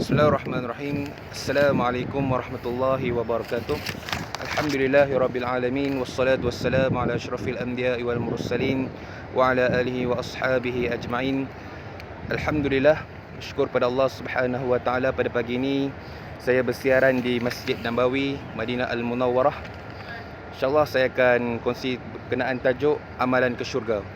Bismillahirrahmanirrahim. Assalamualaikum warahmatullahi wabarakatuh. Alhamdulillahirabbil alamin wassalatu wassalamu ala asyrafil anbiya'i wal mursalin wa ala alihi wa ashabihi ajma'in. Alhamdulillah, bersyukur pada Allah Subhanahu wa taala, pada pagi ini saya bersiaran di Masjid Nabawi, Madinah Al-Munawwarah. InsyaAllah saya akan kongsi berkenaan tajuk amalan ke syurga.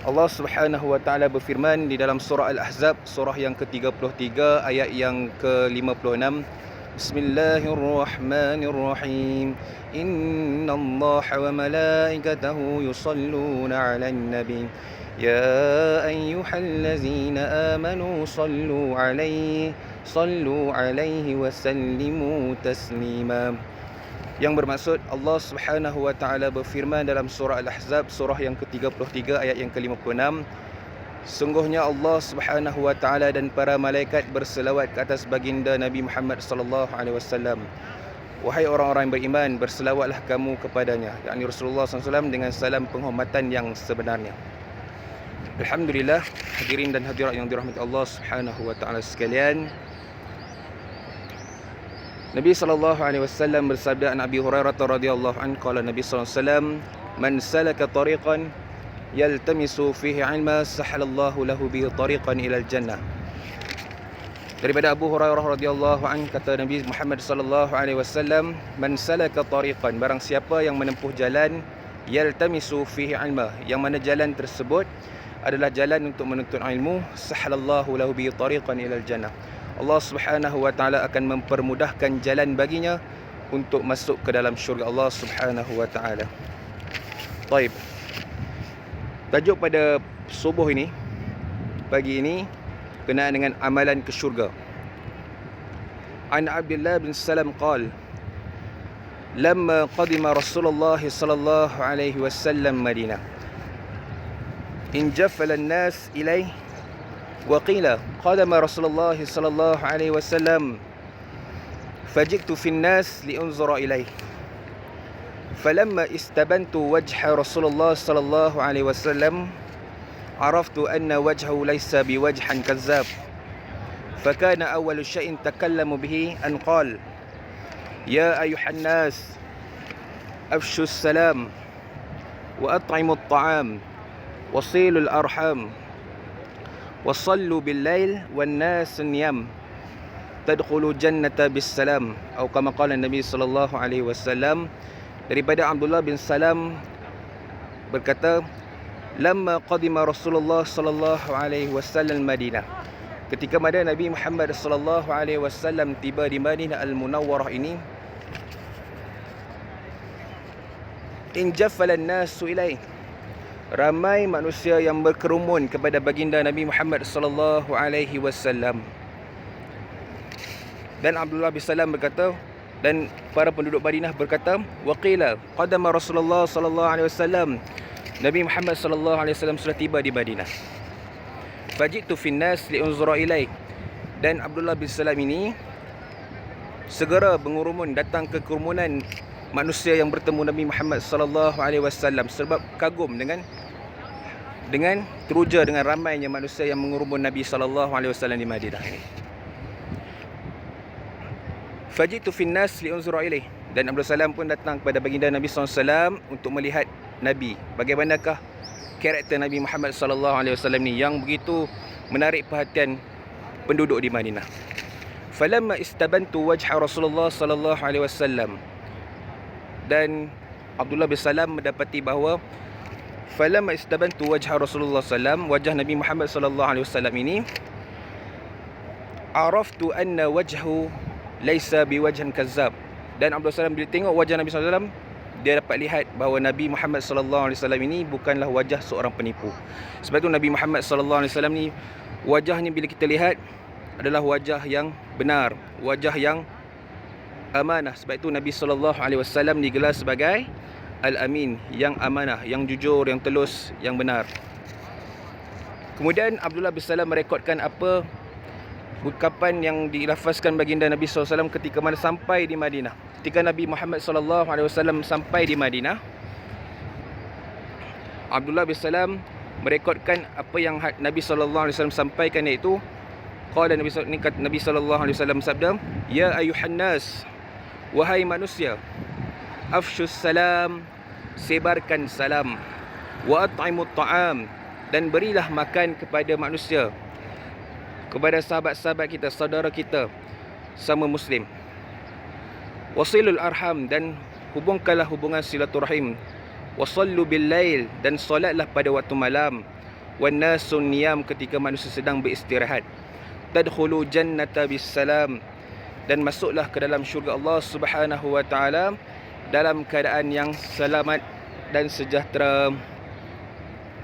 Allah Subhanahu wa taala berfirman di dalam surah Al-Ahzab, surah yang ke-33 ayat yang ke-56. Bismillahirrahmanirrahim. Innallaha wa malaikatahu yusalluna 'alan nabi. Ya ayyuhallazina amanu sallu 'alaihi wa sallimu taslima. Yang bermaksud, Allah Subhanahu wa taala berfirman dalam surah Al-Ahzab, surah yang ke-33 ayat yang ke-56, sungguhnya Allah Subhanahu wa taala dan para malaikat berselawat ke atas baginda Nabi Muhammad sallallahu alaihi wasallam. Wahai orang-orang yang beriman, berselawatlah kamu kepadanya, yakni Rasulullah SAW, dengan salam penghormatan yang sebenarnya. Alhamdulillah, hadirin dan hadirat yang dirahmati Allah Subhanahu wa taala sekalian. Nabi sallallahu alaihi wasallam bersabda, an Abi Hurairah radhiyallahu anhu, qala Nabi sallallahu alaihi wasallam, man salaka tariqan yaltamisu fihi ilma sahalallahu lahu bihi tariqan ilal jannah. Daripada Abu Hurairah radhiyallahu anhu, kata Nabi Muhammad sallallahu alaihi wasallam, man salaka tariqan, barang siapa yang menempuh jalan, yaltamisu fihi ilma, yang mana jalan tersebut adalah jalan untuk menuntut ilmu, sahalallahu lahu bihi tariqan ilal jannah, Allah Subhanahu wa taala akan mempermudahkan jalan baginya untuk masuk ke dalam syurga Allah Subhanahu wa taala. Baik. Tajuk pada subuh ini, pagi ini, berkenaan dengan amalan ke syurga. An Abdullah bin Salam qala, lamma qadima Rasulullah sallallahu alaihi wasallam Madinah, injafala an-nas ilayhi وقيل قدم رسول الله صلى الله عليه وسلم فجئت في الناس لأنظر إليه فلما استبنت وجه رسول الله صلى الله عليه وسلم عرفت أن وجهه ليس بوجه كذاب فكان أول شيء تكلم به أن قال يا أيها الناس أفشوا السلام وأطعموا الطعام وصلوا الأرحام wasallu bil-lail wan-nas niyam tadkhulu jannata bis-salam, atau kama qala Nabi sallallahu alaihi wasallam. Daripada Abdullah bin Salam berkata, lamma qadima Rasulullah sallallahu alaihi wasallam Madinah, ketika mana Nabi Muhammad sallallahu alaihi wasallam tiba di Madinah Al-Munawwarah ini, injafala an-nasu ilaihi, ramai manusia yang berkerumun kepada baginda Nabi Muhammad sallallahu alaihi wasallam. Dan Abdullah bin Salam berkata, dan para penduduk Madinah berkata, waqila qadama Rasulullah sallallahu alaihi wasallam, Nabi Muhammad sallallahu alaihi wasallam sudah tiba di Madinah. Fajitu fin nas liunzura ilaih, dan Abdullah bin Salam ini segera mengurumun, datang ke kerumunan manusia yang bertemu Nabi Muhammad sallallahu alaihi wasallam sebab kagum dengan teruja dengan ramainya manusia yang mengurumun Nabi sallallahu alaihi wasallam di Madinah ini. Fajitu fin nas liunzura ilaih, dan Abdul Salam pun datang kepada baginda Nabi sallallahu alaihi wasallam untuk melihat Nabi, bagaimanakah karakter Nabi Muhammad sallallahu alaihi wasallam ni yang begitu menarik perhatian penduduk di Madinah. Falamma istabantu wajha Rasulullah sallallahu alaihi wasallam, dan Abdullah bin Salam mendapati bahawa falamma istabantu wajha Rasulullah sallam, wajah Nabi Muhammad sallallahu alaihi wasallam ini, araftu anna wajhu laisa biwajhin kazzab, dan Abdullah Salam bila tengok wajah Nabi sallallahu alaihi wasallam, dia dapat lihat bahawa Nabi Muhammad sallallahu alaihi wasallam ini bukanlah wajah seorang penipu. Sebab itu Nabi Muhammad sallallahu alaihi wasallam ni, wajahnya bila kita lihat adalah wajah yang benar, wajah yang amanah. Sebab itu Nabi sallallahu alaihi wasallam digelar sebagai Al-Amin, yang amanah, yang jujur, yang telus, yang benar. Kemudian Abdullah bin Salam merekodkan apa ucapan yang dilafazkan baginda Nabi sallallahu alaihi wasallam ketika mana sampai di Madinah. Ketika Nabi Muhammad sallallahu alaihi wasallam sampai di Madinah, Abdullah bin Salam merekodkan apa yang Nabi sallallahu alaihi wasallam sampaikan, iaitu Qala Nabi sallallahu alaihi wasallam sabda, ya ayuhan nas, wahai manusia, afshus salam, sebarkan salam, wa at'imut ta'am, dan berilah makan kepada manusia, kepada sahabat-sahabat kita, saudara kita sama muslim. Wasilul arham, dan hubungkanlah hubungan silaturahim. Wasallu bil lail, dan solatlah pada waktu malam. Wan nasun niyam, ketika manusia sedang beristirahat. Tadkhulu jannata bis salam, dan masuklah ke dalam syurga Allah Subhanahu wa taala dalam keadaan yang selamat dan sejahtera.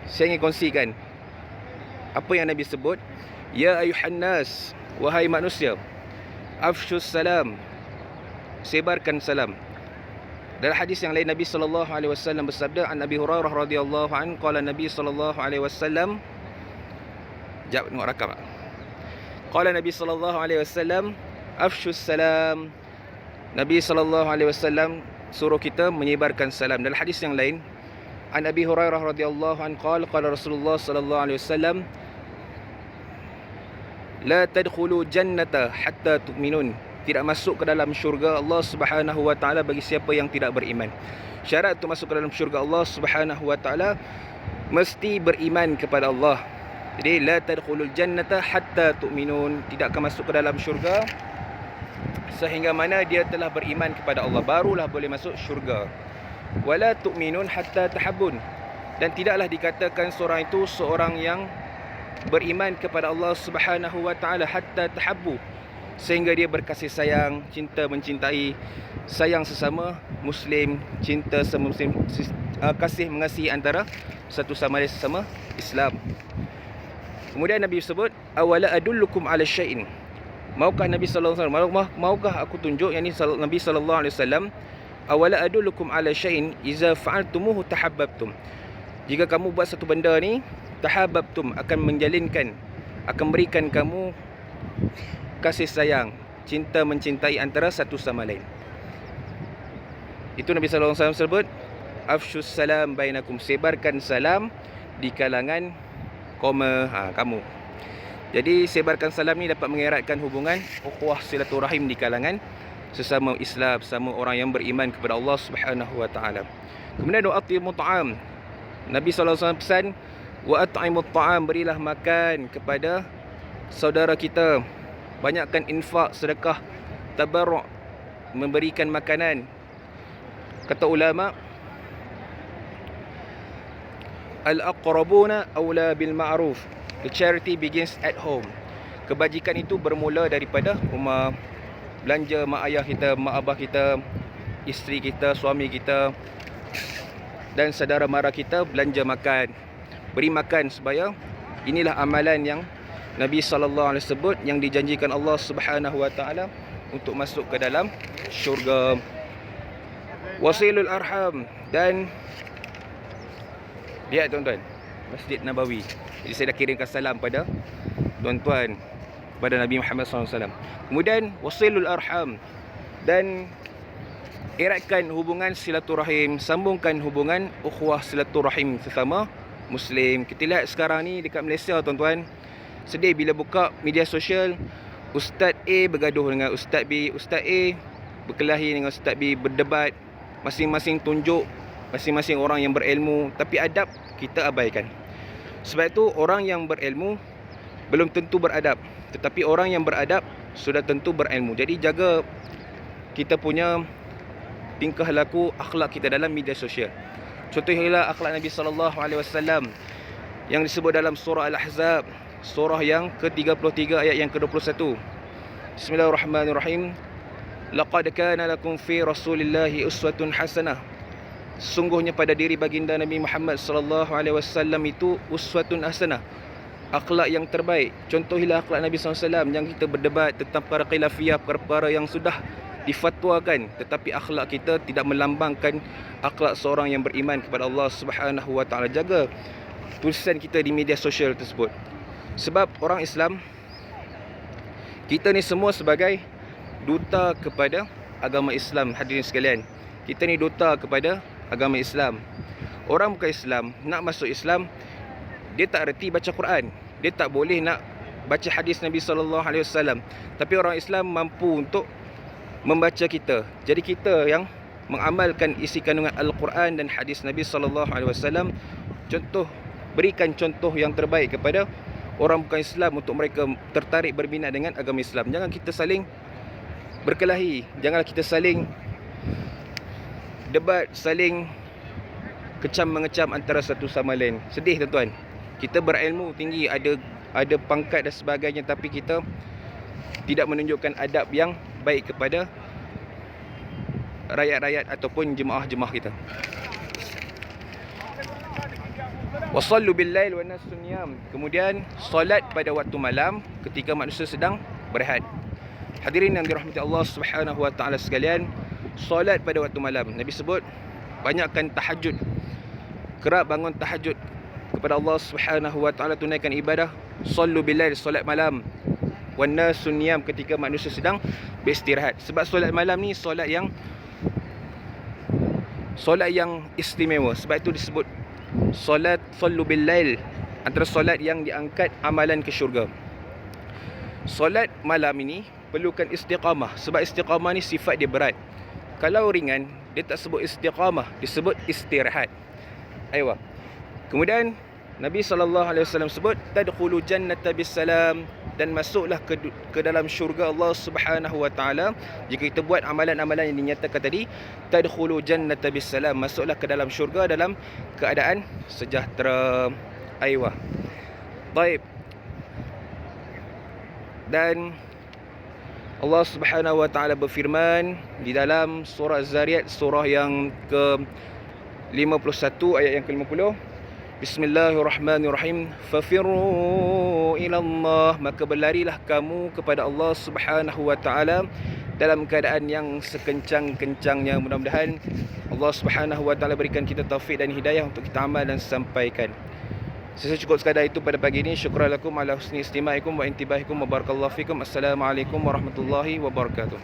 Saya ingin kongsikan apa yang Nabi sebut, ya ayuhan nas, wahai manusia, afshus salam, sebarkan salam. Dalam hadis yang lain Nabi sallallahu alaihi wasallam bersabda, an Abi Hurairah radhiyallahu anhu qala Nabi sallallahu alaihi wasallam, jawab tengok rakam. Qala Nabi sallallahu alaihi wasallam, afshus salam. Nabi sallallahu alaihi wasallam suruh kita menyebarkan salam. Dalam hadis yang lain an Abi Hurairah radhiyallahu anhu qala qala Rasulullah sallallahu alaihi wasallam, la tadkhulu jannata hatta tu'minun, tidak masuk ke dalam syurga Allah Subhanahu wa taala bagi siapa yang tidak beriman. Syarat untuk masuk ke dalam syurga Allah Subhanahu wa taala mesti beriman kepada Allah. Jadi la tadkhulul jannata hatta tu'minun, tidak akan masuk ke dalam syurga sehingga mana dia telah beriman kepada Allah, barulah boleh masuk syurga. Wala tu'minun hatta tahabbun, dan tidaklah dikatakan seorang itu seorang yang beriman kepada Allah Subhanahu wa taala hatta tahabbu, sehingga dia berkasih sayang, cinta mencintai, sayang sesama muslim, cinta sesama muslim, kasih mengasihi antara satu sama lain sesama Islam. Kemudian Nabi sebut, awala adullukum ala syai'in, maukah Nabi sallallahu alaihi wasallam, maukah aku tunjuk, yakni Nabi sallallahu alaihi wasallam, awala adullukum ala syai'in iza fa'altumuhu tahabbabtum, jika kamu buat satu benda ni, tahabbabtum, akan menjalinkan, akan berikan kamu kasih sayang, cinta mencintai antara satu sama lain. Itu Nabi sallallahu alaihi wasallam sebut, afshus salam bainakum, sebarkan salam di kalangan kamu. Jadi sebarkan salam ni dapat mengeratkan hubungan ukhuwah silaturahim di kalangan sesama Islam, sesama orang yang beriman kepada Allah Subhanahu wa taala. Kemudian at'imut ta'am, Nabi sallallahu alaihi wasallam pesan, wa at'imut ta'am, berilah makan kepada saudara kita. Banyakkan infak, sedekah, tabarruk, memberikan makanan. Kata ulama, al-aqrabuna awla bil ma'ruf, the charity begins at home. Kebajikan itu bermula daripada rumah. Belanja mak ayah kita, mak abah kita, isteri kita, suami kita dan saudara mara kita, belanja makan, beri makan, supaya inilah amalan yang Nabi sallallahu alaihi wasallam sebut, yang dijanjikan Allah Subhanahu wa taala untuk masuk ke dalam syurga. Wasilul arham, dan lihat tuan-tuan, Masjid Nabawi. Jadi saya dah kirimkan salam pada tuan-tuan, pada Nabi Muhammad SAW. Kemudian wasilul arham, dan eratkan hubungan silaturahim, sambungkan hubungan ukhuwah silaturahim sesama muslim. Kita lihat sekarang ni dekat Malaysia tuan-tuan, sedih bila buka media sosial, Ustaz A bergaduh dengan Ustaz B, Ustaz A berkelahi dengan Ustaz B, berdebat, masing-masing tunjuk masing-masing orang yang berilmu, tapi adab kita abaikan. Sebab itu orang yang berilmu belum tentu beradab, tetapi orang yang beradab sudah tentu berilmu. Jadi jaga kita punya tingkah laku, akhlak kita dalam media sosial. Contohnya akhlak Nabi sallallahu alaihi wasallam yang disebut dalam surah Al-Ahzab, surah yang ke-33 ayat yang ke-21. Bismillahirrahmanirrahim. Laqad kana lakum fi Rasulillahi uswatun hasanah. Sungguhnya pada diri baginda Nabi Muhammad sallallahu alaihi wasallam itu uswatun hasanah, akhlak yang terbaik. Contohilah akhlak Nabi sallallahu alaihi wasallam yang kita berdebat tentang perkara khilafiyah, perkara yang sudah difatwakan, tetapi akhlak kita tidak melambangkan akhlak seorang yang beriman kepada Allah Subhanahu wa taala. Jaga tulisan kita di media sosial tersebut. Sebab orang Islam, kita ni semua sebagai duta kepada agama Islam. Hadirin sekalian, kita ni duta kepada agama Islam. Orang bukan Islam nak masuk Islam, dia tak reti baca Quran, dia tak boleh nak baca hadis Nabi sallallahu alaihi wasallam, tapi orang Islam mampu untuk membaca kita. Jadi kita yang mengamalkan isi kandungan Al-Quran dan hadis Nabi sallallahu alaihi wasallam, berikan contoh yang terbaik kepada orang bukan Islam untuk mereka tertarik berminat dengan agama Islam. Jangan kita saling berkelahi, janganlah kita saling debat, saling kecam-mengecam antara satu sama lain. Sedih tuan-tuan. Kita berilmu tinggi, ada pangkat dan sebagainya, tapi kita tidak menunjukkan adab yang baik kepada rakyat-rakyat ataupun jemaah-jemaah kita. Wasallu bil-lail wa nas niyam. Kemudian solat pada waktu malam ketika manusia sedang berehat. Hadirin yang dirahmati Allah Subhanahu wa taala sekalian, solat pada waktu malam, Nabi sebut banyakkan tahajud. Kerap bangun tahajud kepada Allah Subhanahu wa taala, tunaikan ibadah. Sallu bil-lail, solat malam. Wan nas niyam, ketika manusia sedang beristirahat. Sebab solat malam ni solat yang istimewa. Sebab itu disebut solat sallu bil-lail, antara solat yang diangkat amalan ke syurga. Solat malam ini perlukan istiqamah, sebab istiqamah ni sifat dia berat. Kalau ringan, dia tak sebut istiqamah, disebut istirahat. Aywa. Kemudian Nabi SAW sebut tadkhulu jannata bisalam, dan masuklah ke dalam syurga Allah Subhanahu wa taala jika kita buat amalan-amalan yang dinyatakan tadi. Tadkhulu jannata bisalam, masuklah ke dalam syurga dalam keadaan sejahtera. Aywa. Baik. Dan Allah Subhanahu wa taala berfirman di dalam surah Az-Zariyat, surah yang ke-51 ayat yang ke-50, Bismillahirrahmanirrahim. Fafirru ila Allah, maka berlarilah kamu kepada Allah Subhanahu wa taala dalam keadaan yang sekencang-kencangnya. Mudah-mudahan Allah Subhanahu wa taala berikan kita taufik dan hidayah untuk kita amal dan sampaikan. Saya cukup sekadar itu pada pagi ini. Syukran lakum ala husni istima'ikum wa intibahikum wa barakallahu fikum. Assalamualaikum warahmatullahi wabarakatuh.